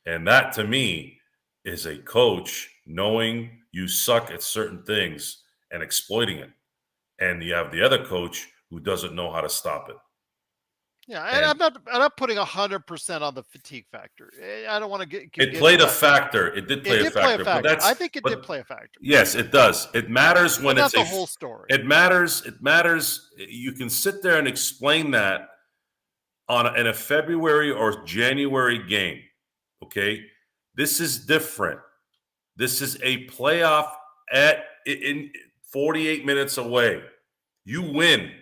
And that, to me, is a coach knowing you suck at certain things and exploiting it. And you have the other coach who doesn't know how to stop it. Yeah, and I'm not putting 100% on the fatigue factor. I don't want to get. It played a factor. It did play a factor. But I think it did play a factor. Yes, it does. It matters when it's not the whole story. It matters. It matters. You can sit there and explain that in a February or January game. Okay, this is different. This is a playoff in 48 minutes away. You win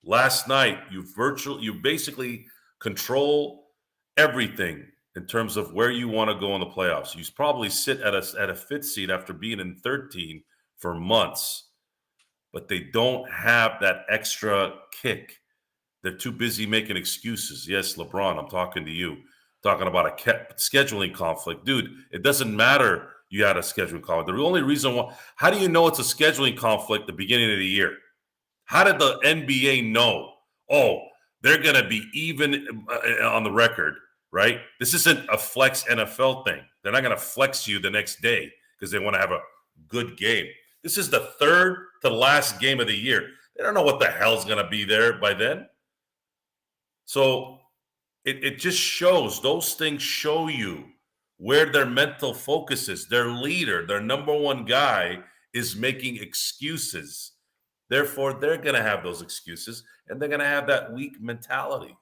last night. You basically control everything in terms of where you want to go in the playoffs. You probably sit at a 5th seed after being in 13 for months, but they don't have that extra kick. They're too busy making excuses. Yes, LeBron, I'm talking to you. Talking about a scheduling conflict. Dude, it doesn't matter you had a scheduling conflict. The only reason why, how do you know it's a scheduling conflict at the beginning of the year? How did the NBA know? Oh, they're going to be even on the record, right? This isn't a flex NFL thing. They're not going to flex you the next day because they want to have a good game. This is the 3rd to last game of the year. They don't know what the hell's going to be there by then. So it just shows, those things show you where their mental focus is. Their leader, their number one guy is making excuses. Therefore, they're going to have those excuses, and they're going to have that weak mentality.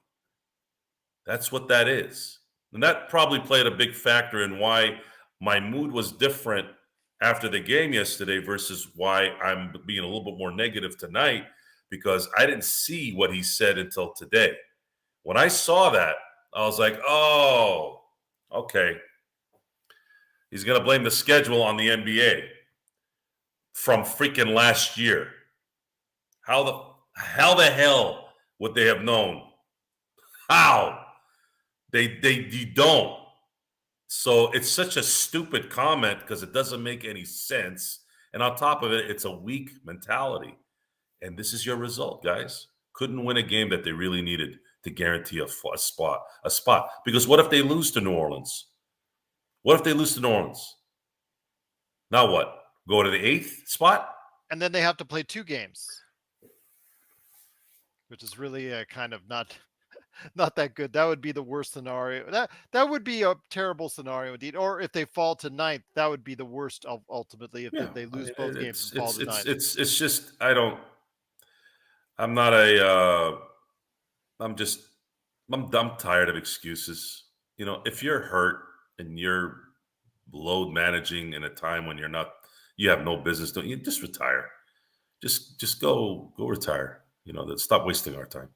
That's what that is. And that probably played a big factor in why my mood was different after the game yesterday versus why I'm being a little bit more negative tonight, because I didn't see what he said until today. When I saw that, I was like, oh, okay. He's going to blame the schedule on the NBA from freaking last year. How the hell would they have known? How? You don't. So it's such a stupid comment because it doesn't make any sense. And on top of it, it's a weak mentality. And this is your result, guys. Couldn't win a game that they really needed to guarantee a spot. Because what if they lose to New Orleans? What if they lose to New Orleans? Now what? Go to the 8th spot? And then they have to play 2 games, which is really kind of not that good. That would be the worst scenario. That would be a terrible scenario indeed. Or if they fall to ninth, that would be the worst ultimately if Yeah, they I lose mean, both games and fall to it's ninth. it's just I don't. I'm not a. I'm just. I'm tired of excuses. If you're hurt and you're load managing in a time when you have no business doing, you just retire. Just go retire. Stop wasting our time.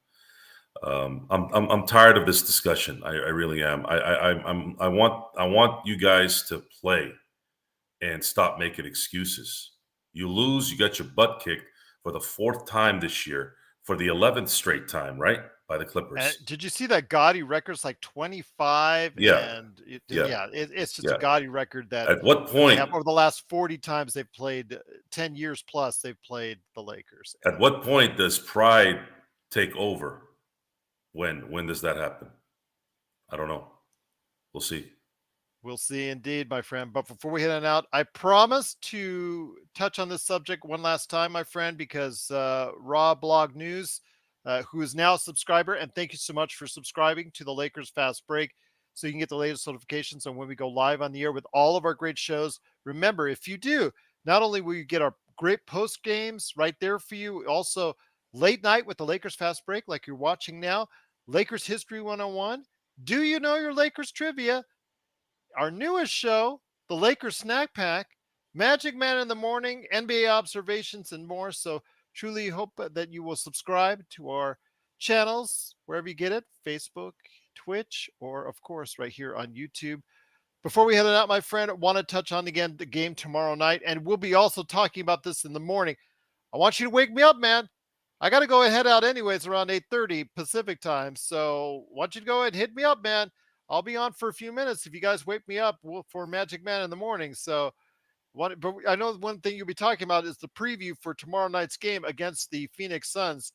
I'm tired of this discussion. I really am. I want you guys to play and stop making excuses. You lose, you got your butt kicked for the 4th time this year, for the 11th straight time, right? By the And Clippers. did you see that gaudy record's like 25? Yeah, And yeah, it's just a yeah. gaudy record that At what they point? have over the last 40 times they've played, 10 years plus they've played the Lakers. At what point does pride take over? When does that happen? I don't know. We'll see. We'll see indeed, my friend. But before we head on out, I promise to touch on this subject one last time, my friend, because Raw Blog News, who is now a subscriber, and thank you so much for subscribing to the Lakers Fast Break so you can get the latest notifications on when we go live on the air with all of our great shows. Remember, if you do, not only will you get our great post games right there for you, also late night with the Lakers Fast Break, like you're watching now, Lakers History 101. Do you know your Lakers trivia? Our newest show, the Lakers Snack Pack, Magic Man in the Morning, NBA observations, and more. So, truly hope that you will subscribe to our channels wherever you get it, Facebook, Twitch, or of course, right here on YouTube. Before we head out, my friend, I want to touch on again the game tomorrow night, and we'll be also talking about this in the morning. I want you to wake me up, man. I got to go and head out anyways around 8:30 Pacific time. So, I want you to go ahead and hit me up, man. I'll be on for a few minutes if you guys wake me up for Magic Man in the morning. So, but I know one thing you'll be talking about is the preview for tomorrow night's game against the Phoenix Suns.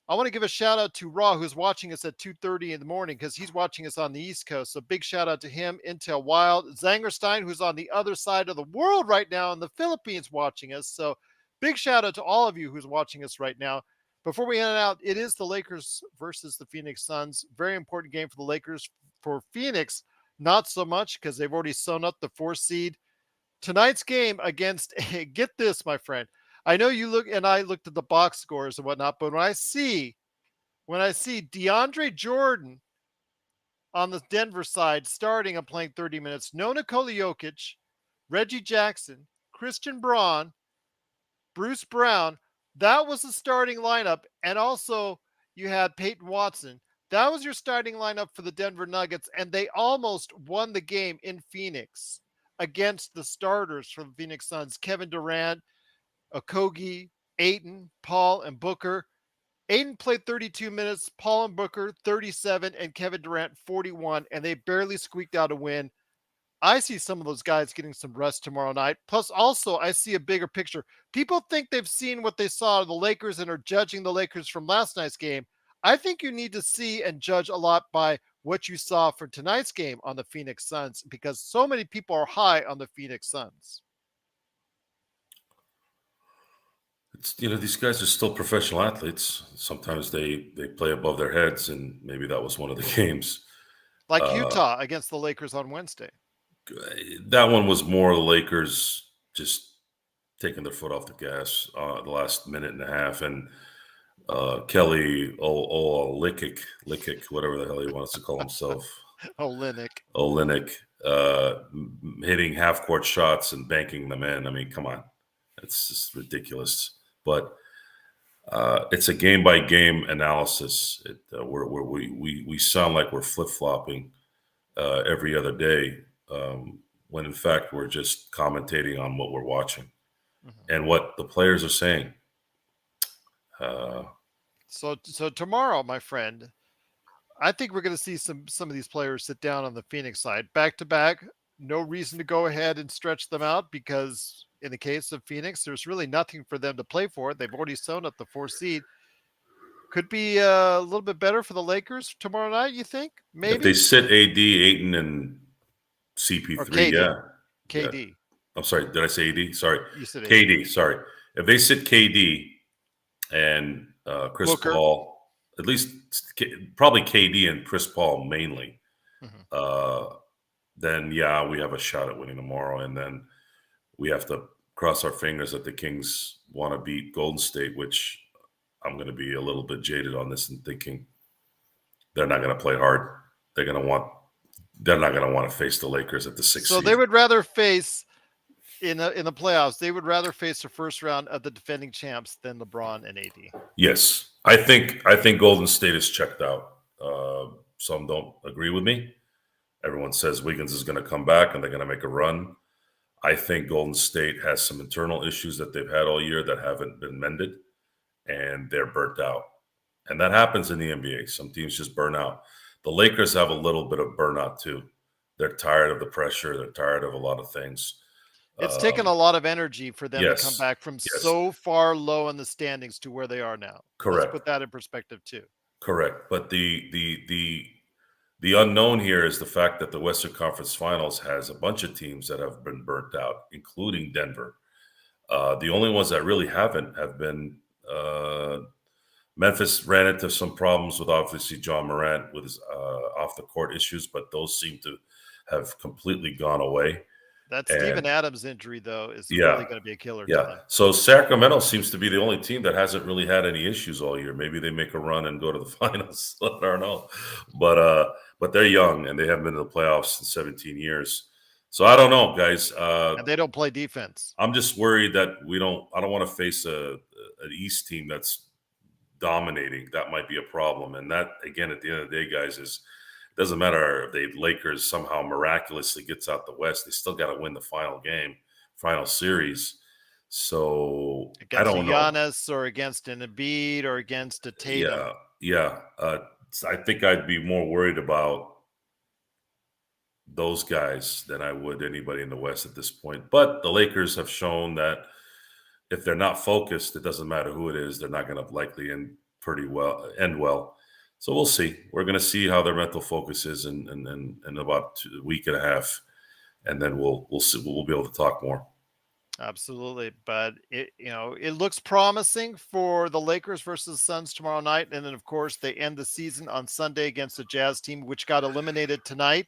I want to give a shout out to Raw, who's watching us at 2:30 in the morning because he's watching us on the East Coast. So big shout out to him. Intel Wild, Zangerstein, who's on the other side of the world right now in the Philippines watching us. So big shout out to all of you who's watching us right now. Before we end out, it is the Lakers versus the Phoenix Suns. Very important game for the Lakers. For Phoenix, not so much because they've already sewn up the 4th seed. Tonight's game against, get this, my friend. I know you look, and I looked at the box scores and whatnot, but when I see DeAndre Jordan on the Denver side starting and playing 30 minutes, no Nikola Jokic, Reggie Jackson, Christian Braun, Bruce Brown, that was the starting lineup. And also you had Peyton Watson. That was your starting lineup for the Denver Nuggets, and they almost won the game in Phoenix against the starters for the Phoenix Suns, Kevin Durant, Okogie, Ayton, Paul, and Booker. Ayton played 32 minutes, Paul and Booker 37, and Kevin Durant 41, and they barely squeaked out a win. I see some of those guys getting some rest tomorrow night. Plus, also, I see a bigger picture. People think they've seen what they saw of the Lakers and are judging the Lakers from last night's game. I think you need to see and judge a lot by what you saw for tonight's game on the Phoenix Suns because so many people are high on the Phoenix Suns. These guys are still professional athletes. Sometimes they play above their heads, and maybe that was one of the games. Like Uh, Utah against the Lakers on Wednesday. that one was more the Lakers just taking their foot off the gas the last minute and a half, and Kelly Likic, whatever the hell he wants to call himself, Olynyk. Olynyk, hitting half court shots and banking them in. I mean, come on, it's just ridiculous. But it's a game by game analysis. We sound like we're flip flopping every other day, when in fact we're just commentating on what we're watching and what the players are saying. So tomorrow, my friend, I think we're going to see some of these players sit down on the Phoenix side back to back. No reason to go ahead and stretch them out because in the case of Phoenix, there's really nothing for them to play for. They've already sewn up the 4th seed. Could be a little bit better for the Lakers tomorrow night, you think? If they Maybe? sit AD, Ayton, and Or CP3, KD. yeah, yeah. KD. I'm sorry, did I say AD? Sorry, You said AD. KD. Sorry, if they sit KD and Chris Booker. Paul, at least probably KD and Chris Paul mainly, Mhm. uh, then yeah, we have a shot at winning tomorrow. And then we have to cross our fingers that the Kings want to beat Golden State, which I'm going to be a little bit jaded on this and thinking they're not going to play hard. They're going to want. They're not going to want to face the Lakers at the sixth So seed. they would rather face in the playoffs. They would rather face the first round of the defending champs than LeBron and AD. Yes, I think Golden State is checked out. Some don't agree with me. Everyone says Wiggins is going to come back and they're going to make a run. I think Golden State has some internal issues that they've had all year that haven't been mended, and they're burnt out. And that happens in the NBA. Some teams just burn out. The Lakers have a little bit of burnout too. They're tired of the pressure. They're tired of a lot of things. It's taken a lot of energy for them to come Yes, back from yes, so far low in the standings to where they are now. Let's correct, put that in perspective too. correct. But the unknown here is the fact that the Western Conference Finals has a bunch of teams that have been burnt out, including Denver. The only ones that really haven't have been Memphis ran into some problems with obviously John Morant with his off the court issues, but those seem to have completely gone away. That And Steven Adams injury, though, is yeah, really going to be a killer to yeah. them. So Sacramento seems to be the only team that hasn't really had any issues all year. Maybe they make a run and go to the finals. I don't know, but they're young and they haven't been to the playoffs in 17 years. So I don't know, guys. And they don't play defense. I'm just worried that I don't want to face an East team that's dominating. That might be a problem. And that, again, at the end of the day, guys, it doesn't matter if the Lakers somehow miraculously gets out the West. They still got to win the final game, final series. So I Against a don't know. Giannis or against an Embiid or against a Tatum. Yeah. I think I'd be more worried about those guys than I would anybody in the West at this point. But the Lakers have shown that if they're not focused, it doesn't matter who it is. They're not going to likely end well. So we'll see. We're going to see how their mental focus is in about a week and a half, and then we'll see. We'll be able to talk more. Absolutely, but it looks promising for the Lakers versus Suns tomorrow night, and then of course they end the season on Sunday against the Jazz team, which got eliminated tonight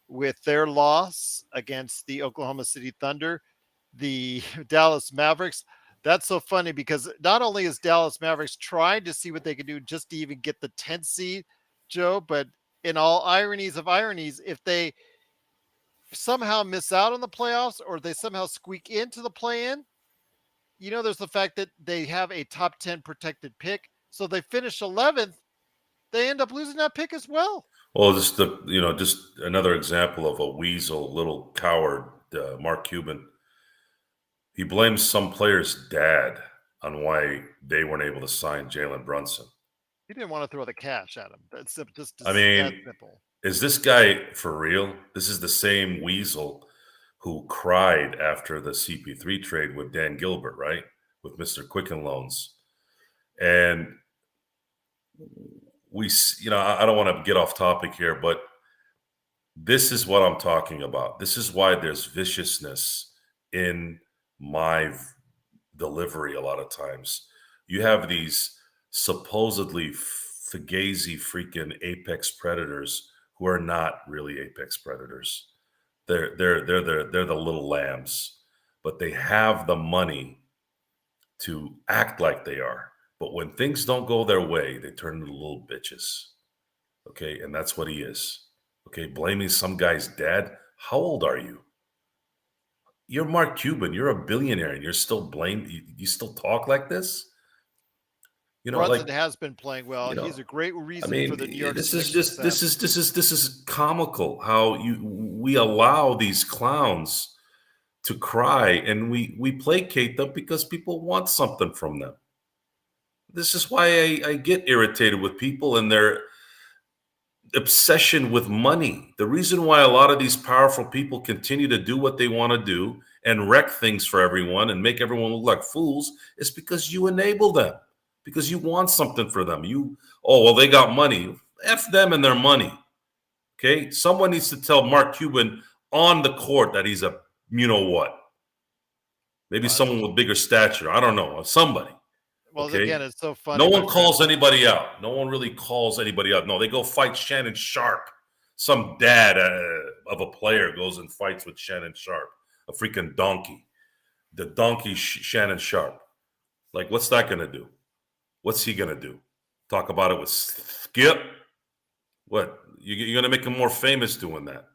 with their loss against the Oklahoma City Thunder. The Dallas Mavericks. That's so funny because not only is Dallas Mavericks trying to see what they can do just to even get the 10th seed, Joe, but in all ironies of ironies, if they somehow miss out on the playoffs or they somehow squeak into the play-in, there's the fact that they have a top 10 protected pick. So they finish 11th. They end up losing that pick as well. Well, just another example of a weasel, little coward, Mark Cuban. He blames some player's dad on why they weren't able to sign Jalen Brunson. He didn't want to throw the cash at him. That's just I mean, that simple. Is this guy for real? This is the same weasel who cried after the CP3 trade with Dan Gilbert, right? With Mr. Quicken Loans. And I don't want to get off topic here, but this is what I'm talking about. This is why there's viciousness in my delivery a lot of times. You have these supposedly fugazi freaking apex predators who are not really apex predators. They're the little lambs, but they have the money to act like they are. But when things don't go their way, they turn into little bitches. Okay, and that's what he is. Okay, blaming some guy's dad. How old are you? You're Mark Cuban. You're a billionaire, and you're still blamed. You still talk like this? Brunson has been playing well. He's a great reason for the New York This Knicks is just success. this is comical how we allow these clowns to cry and we placate them because people want something from them. This is why I get irritated with people and their obsession with money. The reason why a lot of these powerful people continue to do what they want to do and wreck things for everyone and make everyone look like fools is because you enable them. because you want something for them. Oh, well, they got money. F them and their money. Okay. Someone needs to tell Mark Cuban on the court that he's a, you know what? Maybe Well, someone with bigger stature. I don't know. Somebody. well, Okay. again, it's so No funny, my one friend. calls anybody out. No one really calls anybody out. No, they go fight Shannon Sharp. Some dad of a player goes and fights with Shannon Sharp, a freaking donkey. The donkey Shannon Sharp. Like, what's that going to do? What's he going to do? Talk about it with Skip? What? You're going to make him more famous doing that.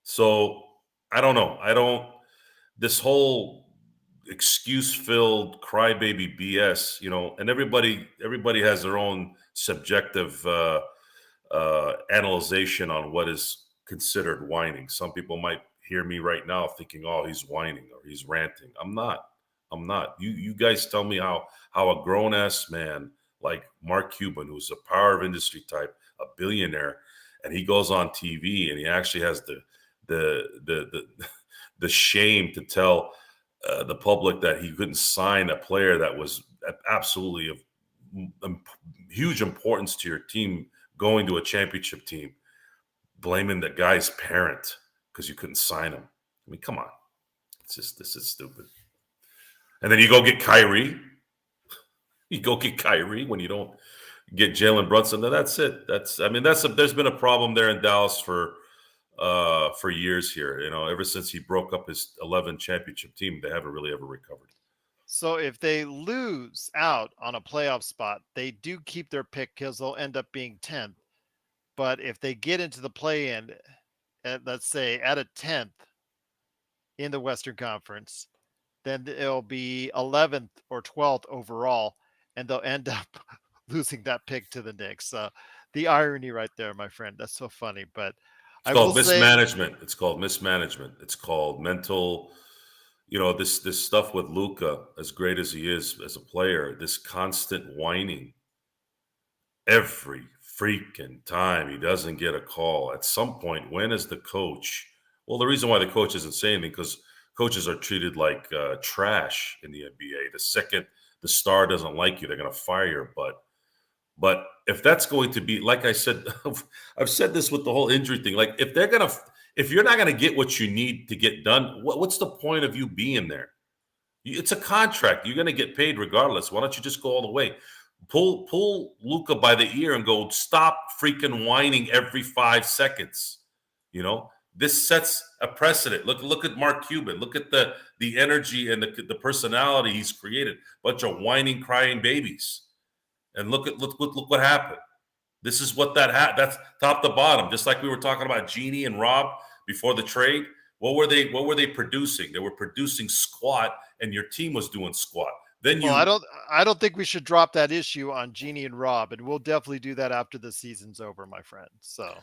So I don't know. This whole excuse filled crybaby BS, and everybody has their own subjective analyzation on what is considered whining. Some people might hear me right now thinking, "Oh, he's whining or he's ranting." I'm not. I'm not. You guys tell me how a grown ass man like Mark Cuban, who's a power of industry type, a billionaire, and he goes on TV and he actually has the the shame to tell the public that he couldn't sign a player that was absolutely of huge importance to your team going to a championship team, blaming the guy's parent because you couldn't sign him. I mean, come on. This is stupid. And then you go get Kyrie. You go get Kyrie when you don't get Jalen Brunson. Then that's it. There's been a problem there in Dallas for years here. Ever since he broke up his 11 championship team, they haven't really ever recovered. So if they lose out on a playoff spot, they do keep their pick because they'll end up being 10th. But if they get into the play-in, let's say at a 10th in the Western Conference, then it'll be 11th or 12th overall, and they'll end up losing that pick to the Knicks. The irony right there, my friend. That's so funny. But It's I will called say, mismanagement. It's called mismanagement. It's called mental. This stuff with Luka, as great as he is as a player, this constant whining every freaking time he doesn't get a call. At some point, when is the coach? Well, the reason why the coach isn't saying anything because coaches are treated like trash in the NBA. The second the star doesn't like you, they're going to fire your butt. But if that's going to be, like I said, I've said this with the whole injury thing. Like if you're not going to get what you need to get done, what's the point of you being there? It's a contract. You're going to get paid regardless. Why don't you just go all the way? Pull Luca by the ear and go, stop freaking whining every 5 seconds. This sets a precedent. Look at Mark Cuban. Look at the energy and the personality he's created. Bunch of whining, crying babies. And look what happened. This is what that's top to bottom. Just like we were talking about Jeannie and Rob before the trade. What were they producing? They were producing squat, and your team was doing squat. well, I don't think we should drop that issue on Jeannie and Rob, and we'll definitely do that after the season's over, my friend. So.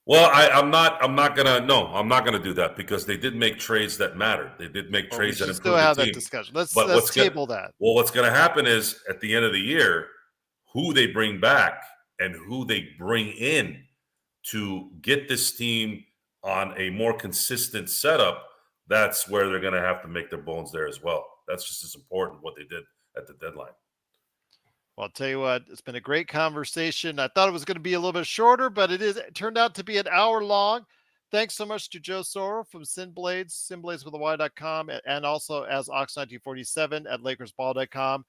Well, I'm not gonna do that because they did make trades that mattered. They did make Well, we trades that should still improved the have that team. discussion. Let's But table that. what's gonna happen is at the end of the year, who they bring back and who they bring in to get this team on a more consistent setup, that's where they're gonna have to make their bones there as well. That's just as important what they did at the deadline. Well, I'll tell you what, it's been a great conversation. I thought it was going to be a little bit shorter, but it turned out to be an hour long. Thanks so much to Joe Soro from Sinblades with a Y.com, and also as Ox1947 at LakersBall.com.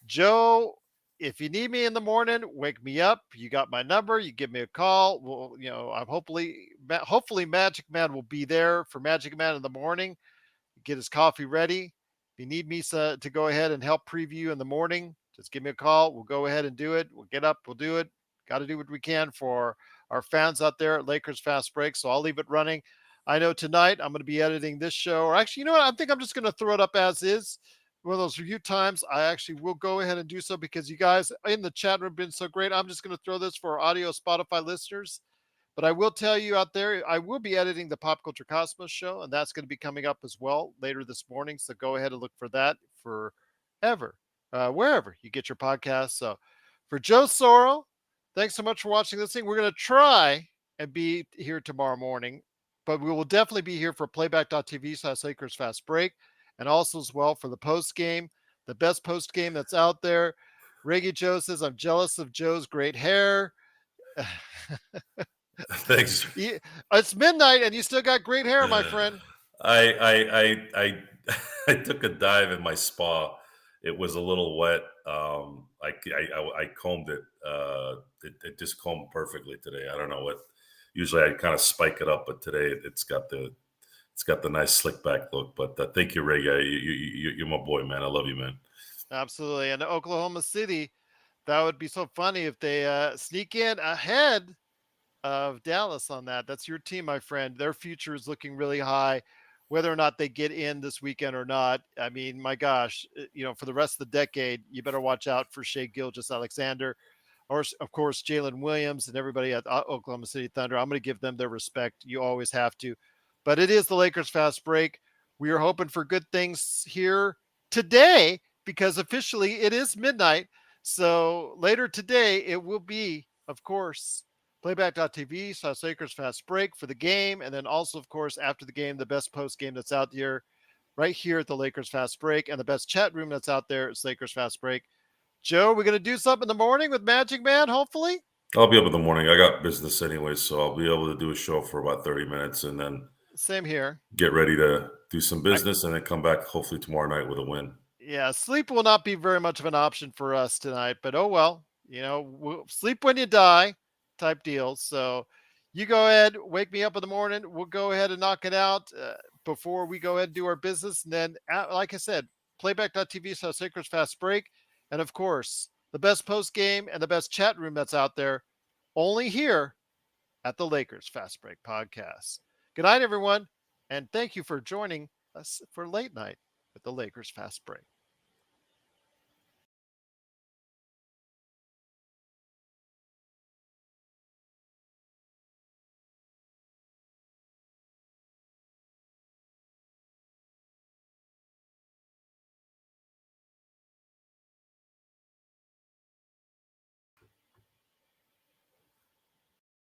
Joe, if you need me in the morning, wake me up. You got my number. You give me a call. Well, I'm hopefully Magic Man will be there for Magic Man in the morning. Get his coffee ready. If you need me to go ahead and help preview in the morning, just give me a call. We'll go ahead and do it. We'll get up. We'll do it. Got to do what we can for our fans out there at Lakers Fast Break. So I'll leave it running. I know tonight I'm going to be editing this show. Or actually, you know what? I think I'm just going to throw it up as is. One of those review times, I actually will go ahead and do so because you guys in the chat room have been so great. I'm just going to throw this for our audio Spotify listeners. But I will tell you out there, I will be editing the Pop Culture Cosmos show, and that's going to be coming up as well later this morning. So go ahead and look for that wherever you get your podcasts. So for Joe Soro, thanks so much for watching this thing. We're going to try and be here tomorrow morning, but we will definitely be here for playback.tv/Lakers Fast Break, and also as well for the post game, the best post game that's out there. Reggie Joe says, I'm jealous of Joe's great hair. Thanks. It's midnight and you still got great hair, my friend. I I took a dive in my spa. It was a little wet. I combed it. It just combed perfectly today. I don't know what. Usually I kind of spike it up, but today it's got the nice slick back look. But thank you, Ray. You're my boy, man. I love you, man. Absolutely. And Oklahoma City, that would be so funny if they sneak in ahead of Dallas on that. That's your team, my friend. Their future is looking really high, whether or not they get in this weekend or not. I mean, my gosh, for the rest of the decade, you better watch out for Shea Gilgeous-Alexander, or of course Jalen Williams and everybody at Oklahoma City Thunder. I'm going to give them their respect. You always have to. But it is the Lakers fast break. We are hoping for good things here today because officially it is midnight. So later today, it will be, of course, playback.tv/Lakers fast break for the game. And then also, of course, after the game, the best post game that's out there right here at the Lakers fast break. And the best chat room that's out there is Lakers fast break. Joe, we're going to do something in the morning with Magic Man, hopefully. I'll be up in the morning. I got business anyway, so I'll be able to do a show for about 30 minutes and then Same here. get ready to do some I, business and then come back hopefully tomorrow night with a win. yeah, sleep will not be very much of an option for us tonight, but oh well. We'll sleep when you die type deal. So you go ahead, wake me up in the morning. We'll go ahead and knock it out before we go ahead and do our business. And then, like I said, playback.tv/Lakers fast break. And of course, the best post game and the best chat room that's out there only here at the Lakers Fast Break podcast. Good night, everyone. And thank you for joining us for late night with the Lakers Fast Break.